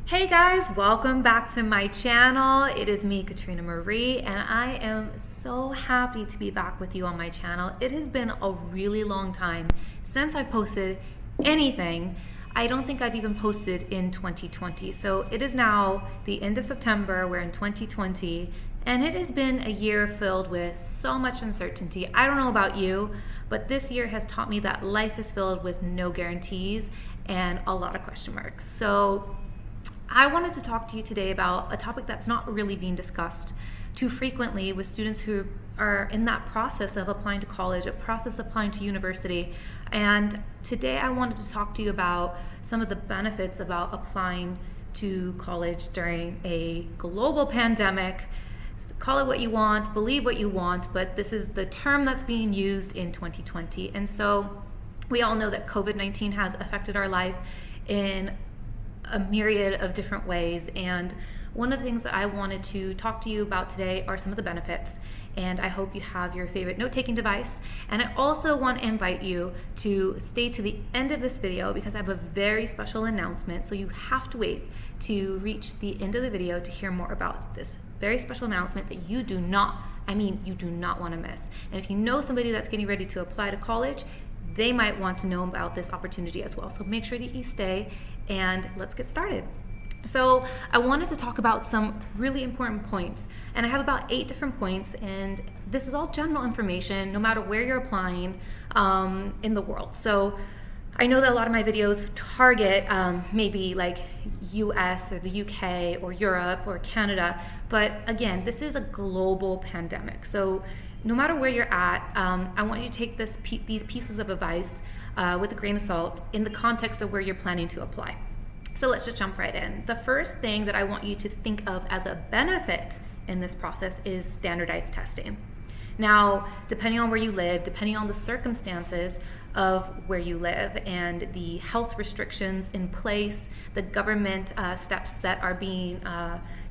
Hey guys, welcome back to my channel. It is me, Katrina Marie, and I am so happy to be back with you on my channel. It has been a really long time since I posted anything. I don't think I've even posted in 2020. So it is now the end of September, we're in 2020, and it has been a year filled with so much uncertainty. I don't know about you, but this year has taught me that life is filled with no guarantees and a lot of question marks. So I wanted to talk to you today about a topic that's not really being discussed too frequently with students who are in that process of applying to college, a process of applying to university. And today I wanted to talk to you about some of the benefits about applying to college during a global pandemic. Call it what you want, believe what you want, but this is the term that's being used in 2020. And so we all know that COVID-19 has affected our life in a myriad of different ways, and one of the things that I wanted to talk to you about today are some of the benefits, and I hope you have your favorite note-taking device. And I also want to invite you to stay to the end of this video because I have a very special announcement, so you have to wait to reach the end of the video to hear more about this very special announcement that you do not want to miss. And if you know somebody that's getting ready to apply to college, they might want to know about this opportunity as well. So make sure that you stay, and let's get started. So I wanted to talk about some really important points, and I have about 8 different points, and this is all general information no matter where you're applying in the world. So I know that a lot of my videos target maybe like US or the UK or Europe or Canada, but again, this is a global pandemic. So no matter where you're at, I want you to take these pieces of advice with a grain of salt in the context of where you're planning to apply. So let's just jump right in. The first thing that I want you to think of as a benefit in this process is standardized testing. Now, depending on where you live, depending on the circumstances of where you live and the health restrictions in place, the government steps that are being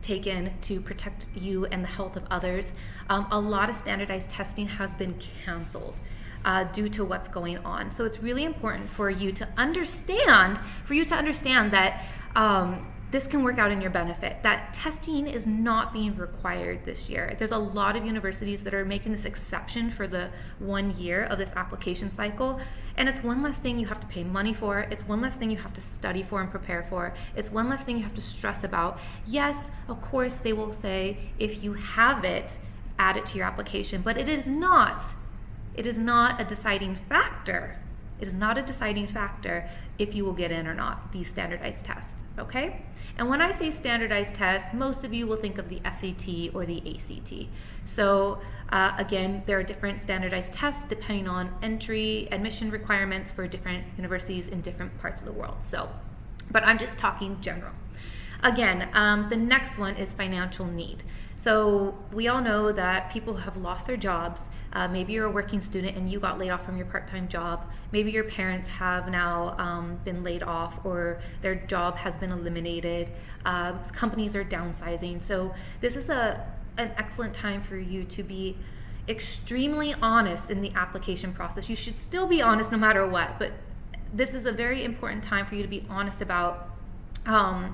taken to protect you and the health of others, a lot of standardized testing has been canceled due to what's going on. So it's really important for you to understand that this can work out in your benefit, that testing is not being required this year. There's a lot of universities that are making this exception for the 1 year of this application cycle, and it's one less thing you have to pay money for, it's one less thing you have to study for and prepare for, it's one less thing you have to stress about. Yes, of course they will say if you have it, add it to your application, but it is not a deciding factor. It is not a deciding factor if you will get in or not, these standardized tests, okay? And when I say standardized tests, most of you will think of the SAT or the ACT. So again, there are different standardized tests depending on admission requirements for different universities in different parts of the world. So, but I'm just talking general. Again, the next one is financial need. So we all know that people have lost their jobs. Maybe you're a working student and you got laid off from your part-time job. Maybe your parents have now been laid off or their job has been eliminated. Companies are downsizing. So this is an excellent time for you to be extremely honest in the application process. You should still be honest no matter what, but this is a very important time for you to be honest about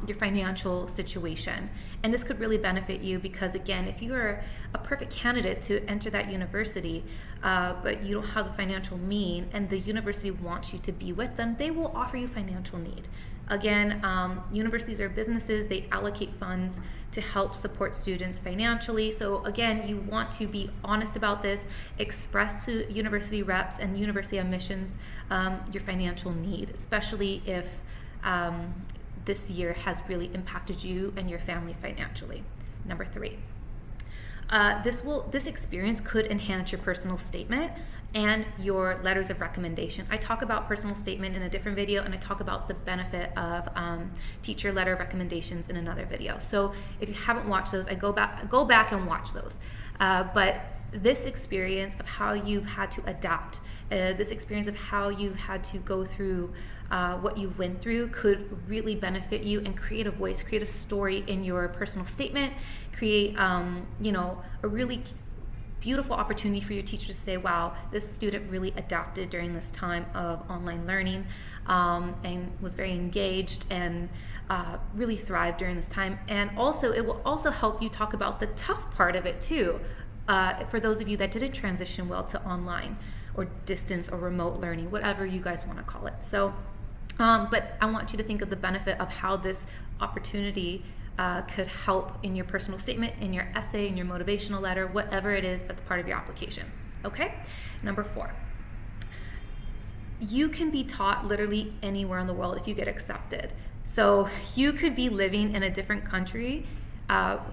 your financial situation. And this could really benefit you because, again, if you are a perfect candidate to enter that university, but you don't have the financial means and the university wants you to be with them, they will offer you financial need. Again, universities are businesses, they allocate funds to help support students financially. So again, you want to be honest about this, express to university reps and university admissions your financial need, especially if this year has really impacted you and your family financially. Number 3, this experience could enhance your personal statement and your letters of recommendation. I talk about personal statement in a different video, and I talk about the benefit of teacher letter of recommendations in another video. So if you haven't watched those, go back and watch those. But this experience of how you've had to adapt, this experience of how you've had to go through what you went through could really benefit you and create a voice, create a story in your personal statement, create a really beautiful opportunity for your teacher to say, wow, this student really adapted during this time of online learning, and was very engaged and really thrived during this time. And also, it will also help you talk about the tough part of it too, for those of you that didn't transition well to online or distance or remote learning, whatever you guys want to call it. So, but I want you to think of the benefit of how this opportunity could help in your personal statement, in your essay, in your motivational letter, whatever it is that's part of your application. Okay? Number 4. You can be taught literally anywhere in the world if you get accepted. So you could be living in a different country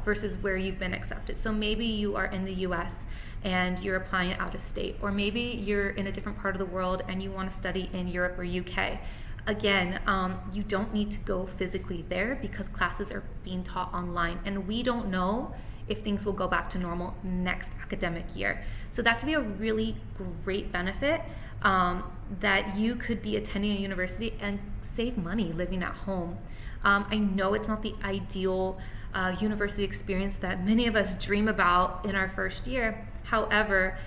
versus where you've been accepted. So maybe you are in the US and you're applying out of state, or maybe you're in a different part of the world and you want to study in Europe or UK. Again, you don't need to go physically there because classes are being taught online, and we don't know if things will go back to normal next academic year. So that could be a really great benefit, that you could be attending a university and save money living at home. I know it's not the ideal university experience that many of us dream about in our first year. However,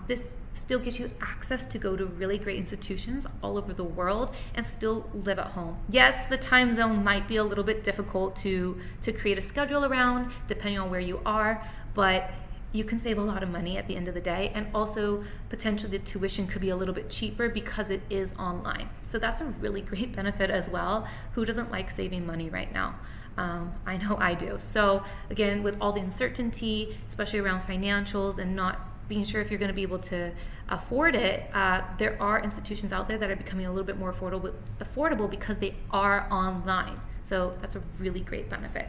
this still gives you access to go to really great institutions all over the world and still live at home. Yes, the time zone might be a little bit difficult to create a schedule around depending on where you are, but you can save a lot of money at the end of the day, and also potentially the tuition could be a little bit cheaper because it is online. So that's a really great benefit as well. Who doesn't like saving money right now? I know I do. So again, with all the uncertainty, especially around financials and not being sure if you're going to be able to afford it, there are institutions out there that are becoming a little bit more affordable because they are online. So that's a really great benefit.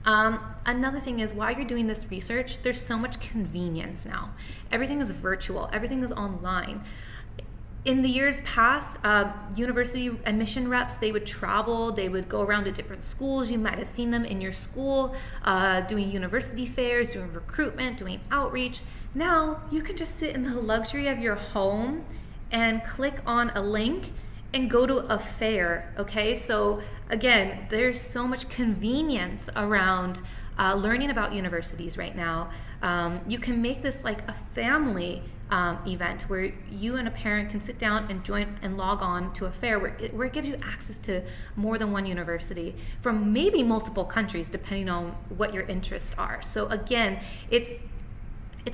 Another thing is, while you're doing this research, there's so much convenience now. Everything is virtual, everything is online. In the years past, university admission reps, they would travel, they would go around to different schools. You might have seen them in your school, doing university fairs, doing recruitment, doing outreach. Now, you can just sit in the luxury of your home and click on a link and go to a fair, okay? So again, there's so much convenience around learning about universities right now. You can make this like a family event where you and a parent can sit down and join and log on to a fair where it gives you access to more than one university from maybe multiple countries depending on what your interests are. So again, it's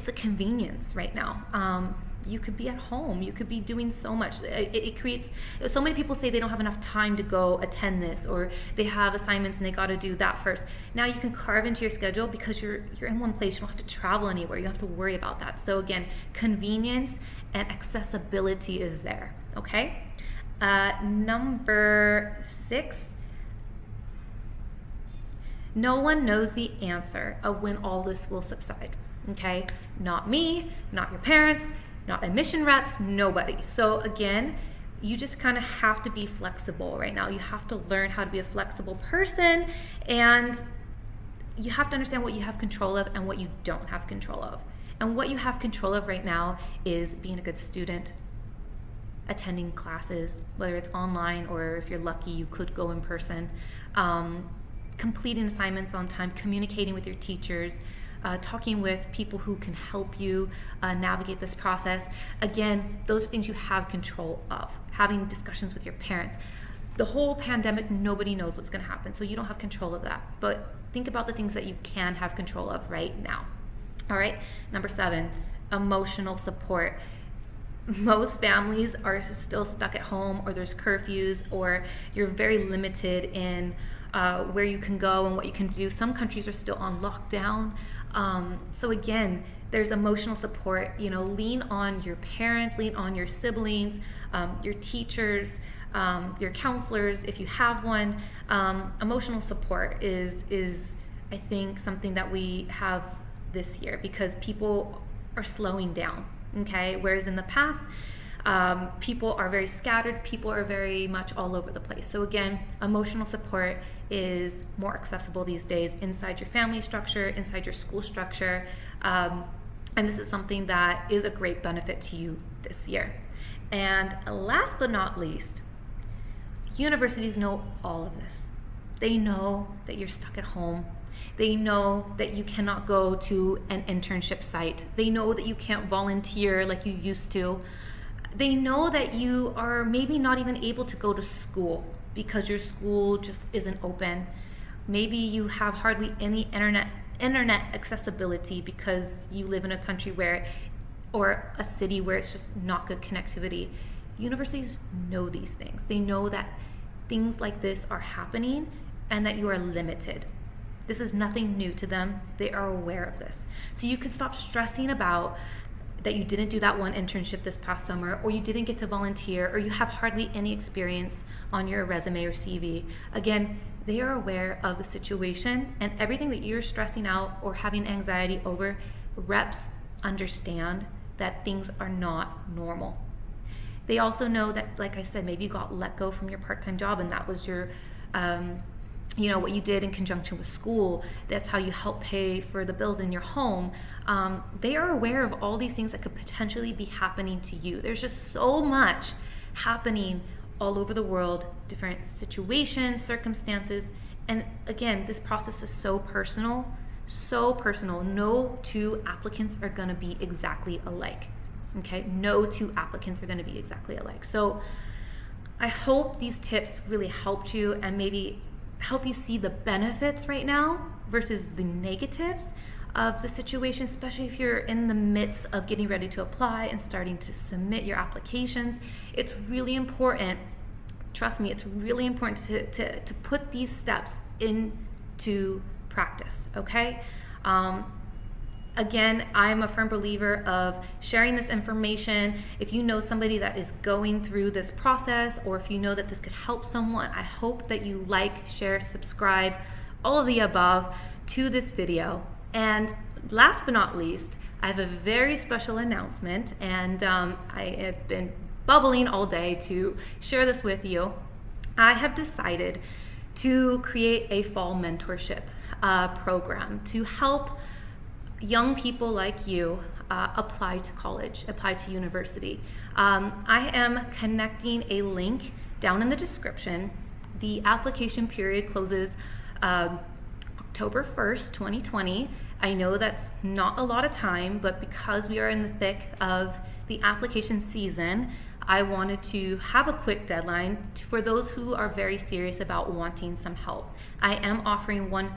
the convenience right now. You could be at home, you could be doing so much. It creates, so many people say they don't have enough time to go attend this, or they have assignments and they got to do that first. Now you can carve into your schedule because you're in one place. You don't have to travel anywhere. You don't have to worry about that. So again, convenience and accessibility is there, okay? Number 6, no one knows the answer of when all this will subside, okay? Not me, not your parents, not admission reps, nobody. So again, you just kind of have to be flexible right now. You have to learn how to be a flexible person, and you have to understand what you have control of and what you don't have control of. And what you have control of right now is being a good student, attending classes, whether it's online or if you're lucky, you could go in person, completing assignments on time, communicating with your teachers, talking with people who can help you navigate this process. Again, those are things you have control of. Having discussions with your parents. The whole pandemic, nobody knows what's going to happen, so you don't have control of that. But think about the things that you can have control of right now. All right, number 7, emotional support. Most families are still stuck at home, or there's curfews, or you're very limited in where you can go and what you can do. Some countries are still on lockdown. So again, there's emotional support. Lean on your parents, lean on your siblings, your teachers, your counselors if you have one. Emotional support is I think something that we have this year because people are slowing down, okay? Whereas in the past, people are very scattered, people are very much all over the place. So again, emotional support is more accessible these days inside your family structure, inside your school structure, and this is something that is a great benefit to you this year. And last but not least, universities know all of this. They know that you're stuck at home. They know that you cannot go to an internship site. They know that you can't volunteer like you used to. They know that you are maybe not even able to go to school because your school just isn't open. Maybe you have hardly any internet accessibility because you live in a country or a city where it's just not good connectivity. Universities know these things. They know that things like this are happening and that you are limited. This is nothing new to them. They are aware of this. So you can stop stressing about that you didn't do that one internship this past summer, or you didn't get to volunteer, or you have hardly any experience on your resume or CV. Again, they are aware of the situation, and everything that you're stressing out or having anxiety over, reps understand that things are not normal. They also know that, like I said, maybe you got let go from your part-time job and that was your what you did in conjunction with school. That's how you help pay for the bills in your home. They are aware of all these things that could potentially be happening to you. There's just so much happening all over the world, different situations, circumstances. And again, this process is so personal, so personal. No two applicants are gonna be exactly alike, okay? No two applicants are gonna be exactly alike. So I hope these tips really helped you and maybe help you see the benefits right now versus the negatives of the situation, especially if you're in the midst of getting ready to apply and starting to submit your applications. It's really important, trust me, it's really important to put these steps into practice, okay? Again, I'm a firm believer of sharing this information. If you know somebody that is going through this process, or if you know that this could help someone, I hope that you like, share, subscribe, all of the above to this video. And last but not least, I have a very special announcement, and I have been bubbling all day to share this with you. I have decided to create a fall mentorship program to help young people like you apply to college, apply to university. I am connecting a link down in the description. The application period closes October 1st, 2020. I know that's not a lot of time, but because we are in the thick of the application season, I wanted to have a quick deadline for those who are very serious about wanting some help. I am offering one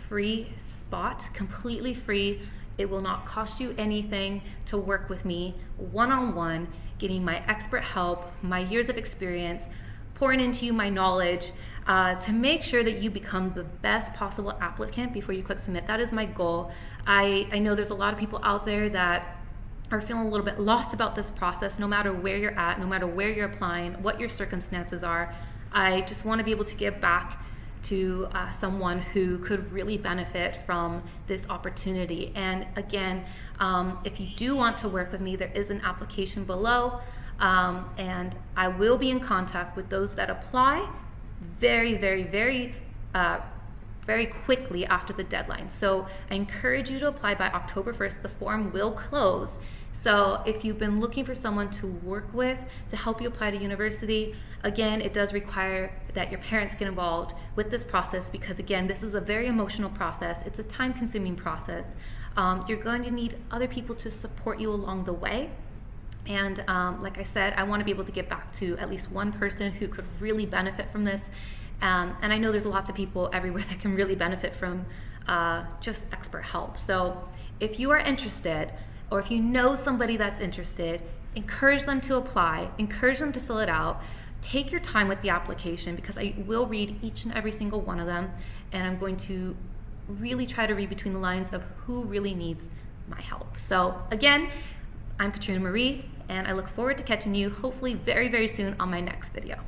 free spot, completely free. It will not cost you anything to work with me one-on-one, getting my expert help, my years of experience, pouring into you my knowledge to make sure that you become the best possible applicant before you click submit. That is my goal. I know there's a lot of people out there that are feeling a little bit lost about this process, no matter where you're at, no matter where you're applying, what your circumstances are. I just want to be able to give back to someone who could really benefit from this opportunity. And again, if you do want to work with me, there is an application below, and I will be in contact with those that apply very, very, very, very quickly after the deadline. So I encourage you to apply by October 1st. The form will close. So if you've been looking for someone to work with to help you apply to university, again, it does require that your parents get involved with this process, because again, this is a very emotional process. It's a time-consuming process. You're going to need other people to support you along the way. And like I said, I want to be able to get back to at least one person who could really benefit from this. And I know there's lots of people everywhere that can really benefit from just expert help. So if you are interested, or if you know somebody that's interested, encourage them to apply, encourage them to fill it out. Take your time with the application, because I will read each and every single one of them, and I'm going to really try to read between the lines of who really needs my help. So again, I'm Katrina Marie, and I look forward to catching you hopefully very, very soon on my next video.